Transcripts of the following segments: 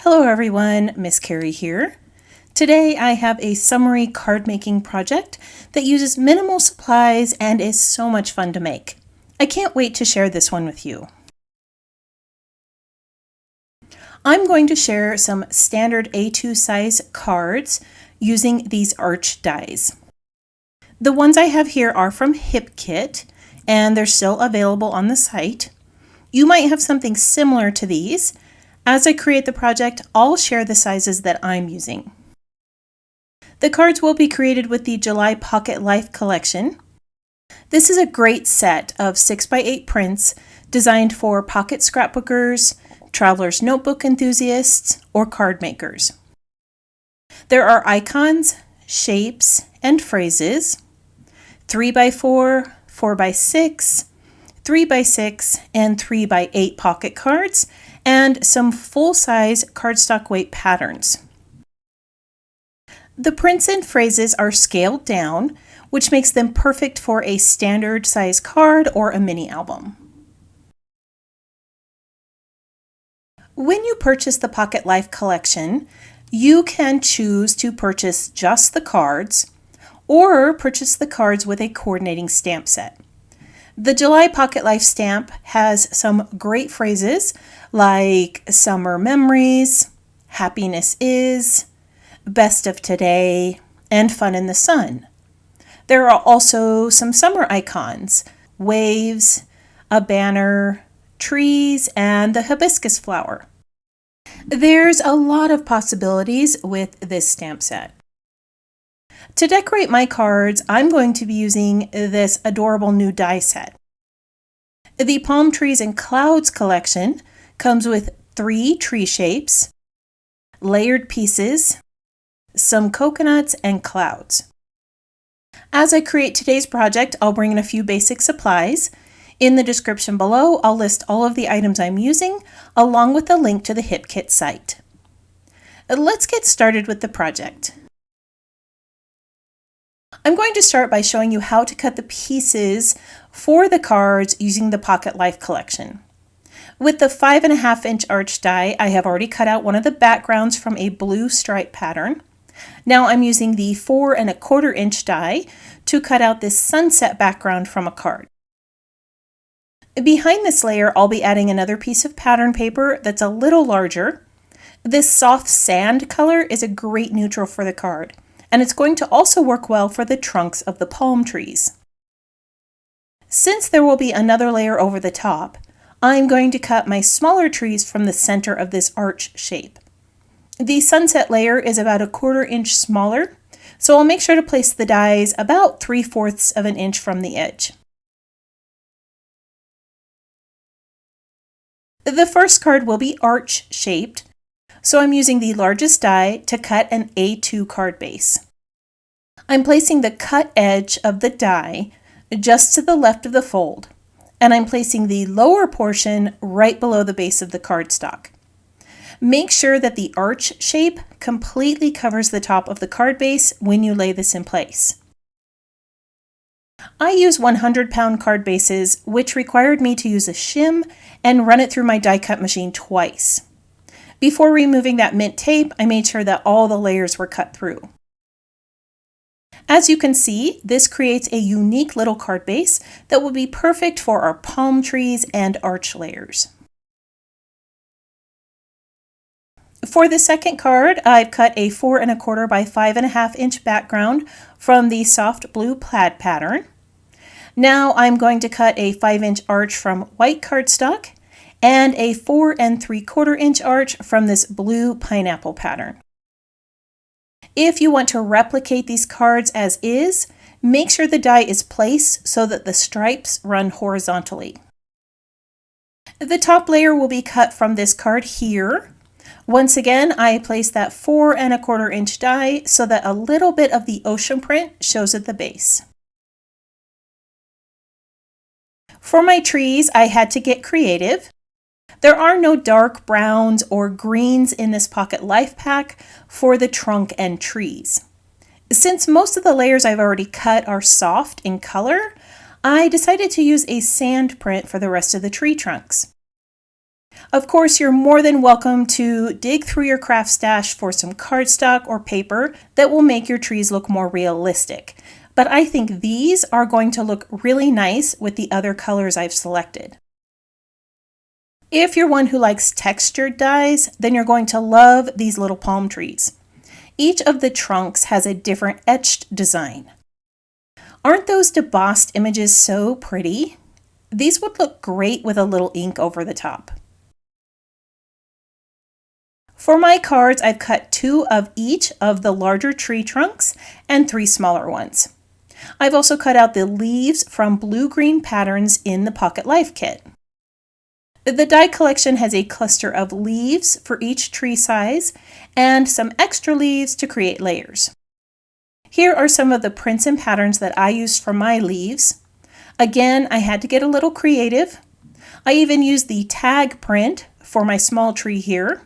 Hello everyone, Miss Carrie here. Today I have a summary card making project that uses minimal supplies and is so much fun to make. I can't wait to share this one with you. I'm going to share some standard A2 size cards using these arch dies. The ones I have here are from HipKit and they're still available on the site. You might have something similar to these. As I create the project, I'll share the sizes that I'm using. The cards will be created with the July Pocket Life collection. This is a great set of 6x8 prints designed for pocket scrapbookers, traveler's notebook enthusiasts, or card makers. There are icons, shapes, and phrases, 3x4, 4x6, 3x6, and 3x8 pocket cards, and some full-size cardstock weight patterns. The prints and phrases are scaled down, which makes them perfect for a standard size card or a mini album. When you purchase the Pocket Life collection, you can choose to purchase just the cards or purchase the cards with a coordinating stamp set. The July Pocket Life stamp has some great phrases like summer memories, happiness is, best of today, and fun in the sun. There are also some summer icons, waves, a banner, trees, and the hibiscus flower. There's a lot of possibilities with this stamp set. To decorate my cards, I'm going to be using this adorable new die set. The Palm Trees and Clouds collection comes with 3 tree shapes, layered pieces, some coconuts, and clouds. As I create today's project, I'll bring in a few basic supplies. In the description below, I'll list all of the items I'm using, along with a link to the HipKit site. Let's get started with the project. I'm going to start by showing you how to cut the pieces for the cards using the Pocket Life collection. With the 5.5-inch arch die, I have already cut out one of the backgrounds from a blue stripe pattern. Now I'm using the 4.25-inch die to cut out this sunset background from a card. Behind this layer, I'll be adding another piece of pattern paper that's a little larger. This soft sand color is a great neutral for the card, and it's going to also work well for the trunks of the palm trees. Since there will be another layer over the top, I'm going to cut my smaller trees from the center of this arch shape. The sunset layer is about 1/4 inch smaller, so I'll make sure to place the dies about 3/4 of an inch from the edge. The first card will be arch shaped, so I'm using the largest die to cut an A2 card base. I'm placing the cut edge of the die just to the left of the fold, and I'm placing the lower portion right below the base of the cardstock. Make sure that the arch shape completely covers the top of the card base when you lay this in place. I use 100-pound card bases, which required me to use a shim and run it through my die cut machine twice. Before removing that mint tape, I made sure that all the layers were cut through. As you can see, this creates a unique little card base that will be perfect for our palm trees and arch layers. For the second card, I've cut a 4.25 by 5.5-inch background from the soft blue plaid pattern. Now I'm going to cut a 5-inch arch from white cardstock and a 4.75-inch arch from this blue pineapple pattern. If you want to replicate these cards as is, make sure the die is placed so that the stripes run horizontally. The top layer will be cut from this card here. Once again, I place that 4.25-inch die so that a little bit of the ocean print shows at the base. For my trees, I had to get creative. There are no dark browns or greens in this Pocket Life pack for the trunk and trees. Since most of the layers I've already cut are soft in color, I decided to use a sand print for the rest of the tree trunks. Of course, you're more than welcome to dig through your craft stash for some cardstock or paper that will make your trees look more realistic. But I think these are going to look really nice with the other colors I've selected. If you're one who likes textured dies, then you're going to love these little palm trees. Each of the trunks has a different etched design. Aren't those debossed images so pretty? These would look great with a little ink over the top. For my cards, I've cut 2 of each of the larger tree trunks and 3 smaller ones. I've also cut out the leaves from blue-green patterns in the Pocket Life kit. The die collection has a cluster of leaves for each tree size and some extra leaves to create layers. Here are some of the prints and patterns that I used for my leaves. Again, I had to get a little creative. I even used the tag print for my small tree here.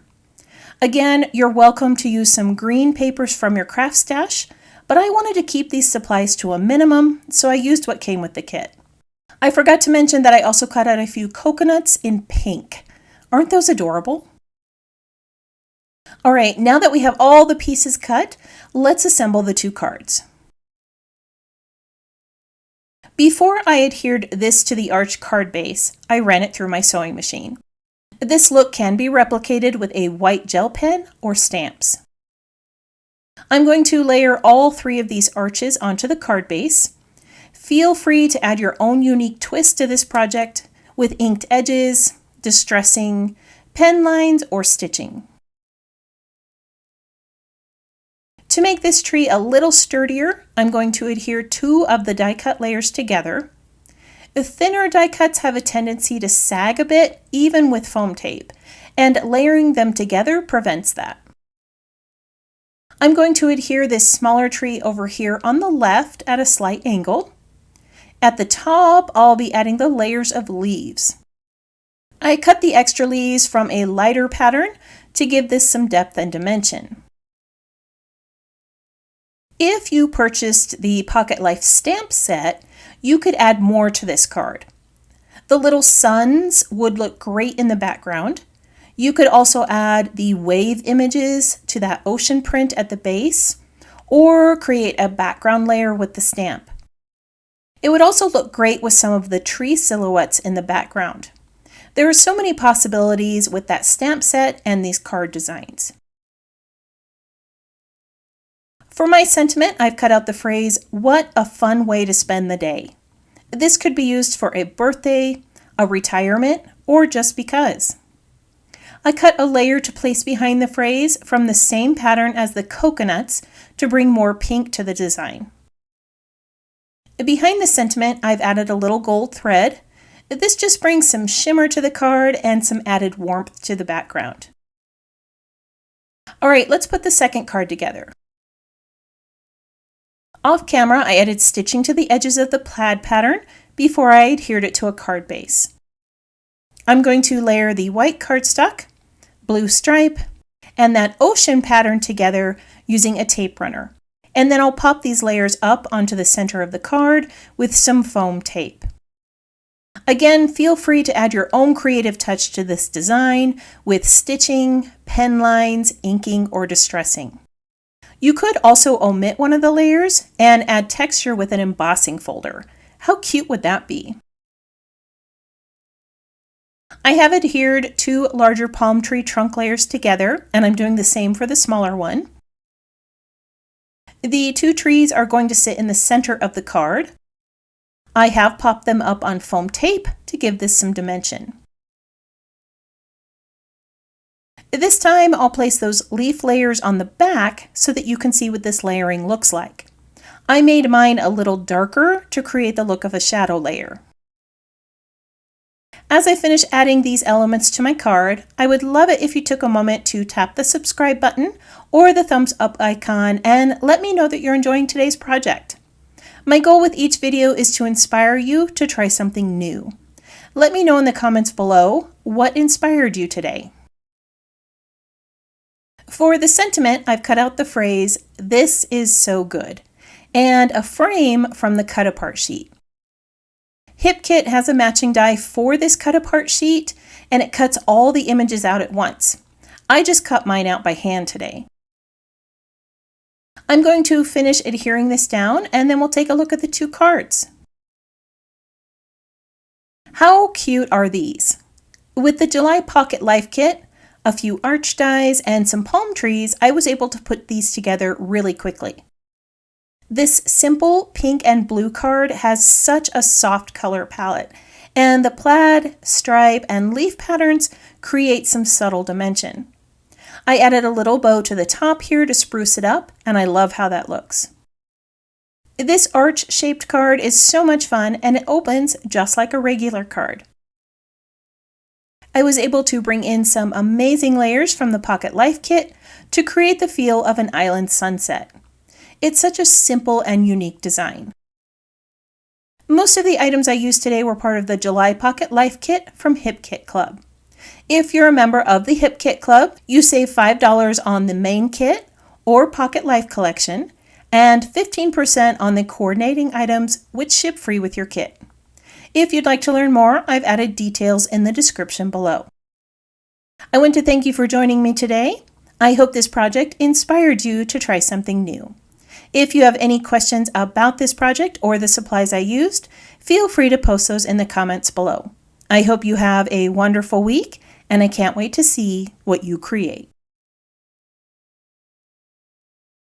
Again, you're welcome to use some green papers from your craft stash, but I wanted to keep these supplies to a minimum, so I used what came with the kit. I forgot to mention that I also cut out a few coconuts in pink. Aren't those adorable? All right, now that we have all the pieces cut, let's assemble the 2 cards. Before I adhered this to the arch card base, I ran it through my sewing machine. This look can be replicated with a white gel pen or stamps. I'm going to layer all 3 of these arches onto the card base. Feel free to add your own unique twist to this project with inked edges, distressing, pen lines, or stitching. To make this tree a little sturdier, I'm going to adhere 2 of the die cut layers together. The thinner die cuts have a tendency to sag a bit, even with foam tape, and layering them together prevents that. I'm going to adhere this smaller tree over here on the left at a slight angle. At the top, I'll be adding the layers of leaves. I cut the extra leaves from a lighter pattern to give this some depth and dimension. If you purchased the Pocket Life stamp set, you could add more to this card. The little suns would look great in the background. You could also add the wave images to that ocean print at the base, or create a background layer with the stamp. It would also look great with some of the tree silhouettes in the background. There are so many possibilities with that stamp set and these card designs. For my sentiment, I've cut out the phrase, "What a fun way to spend the day." This could be used for a birthday, a retirement, or just because. I cut a layer to place behind the phrase from the same pattern as the coconuts to bring more pink to the design. Behind the sentiment, I've added a little gold thread. This just brings some shimmer to the card and some added warmth to the background. All right, let's put the second card together. Off camera, I added stitching to the edges of the plaid pattern before I adhered it to a card base. I'm going to layer the white cardstock, blue stripe, and that ocean pattern together using a tape runner. And then I'll pop these layers up onto the center of the card with some foam tape. Again, feel free to add your own creative touch to this design with stitching, pen lines, inking, or distressing. You could also omit one of the layers and add texture with an embossing folder. How cute would that be? I have adhered 2 larger palm tree trunk layers together, and I'm doing the same for the smaller one. The 2 trees are going to sit in the center of the card. I have popped them up on foam tape to give this some dimension. This time I'll place those leaf layers on the back so that you can see what this layering looks like. I made mine a little darker to create the look of a shadow layer. As I finish adding these elements to my card, I would love it if you took a moment to tap the subscribe button or the thumbs up icon and let me know that you're enjoying today's project. My goal with each video is to inspire you to try something new. Let me know in the comments below what inspired you today. For the sentiment, I've cut out the phrase, "This is so good," and a frame from the cut apart sheet. HipKit has a matching die for this cut apart sheet, and it cuts all the images out at once. I just cut mine out by hand today. I'm going to finish adhering this down, and then we'll take a look at the two cards. How cute are these? With the July Pocket Life Kit, a few arch dies, and some palm trees, I was able to put these together really quickly. This simple pink and blue card has such a soft color palette, and the plaid, stripe, and leaf patterns create some subtle dimension. I added a little bow to the top here to spruce it up, and I love how that looks. This arch-shaped card is so much fun, and it opens just like a regular card. I was able to bring in some amazing layers from the Pocket Life Kit to create the feel of an island sunset. It's such a simple and unique design. Most of the items I used today were part of the July Pocket Life Kit from HipKit Club. If you're a member of the HipKit Club, you save $5 on the main kit or Pocket Life collection and 15% on the coordinating items, which ship free with your kit. If you'd like to learn more, I've added details in the description below. I want to thank you for joining me today. I hope this project inspired you to try something new. If you have any questions about this project or the supplies I used, feel free to post those in the comments below. I hope you have a wonderful week, and I can't wait to see what you create.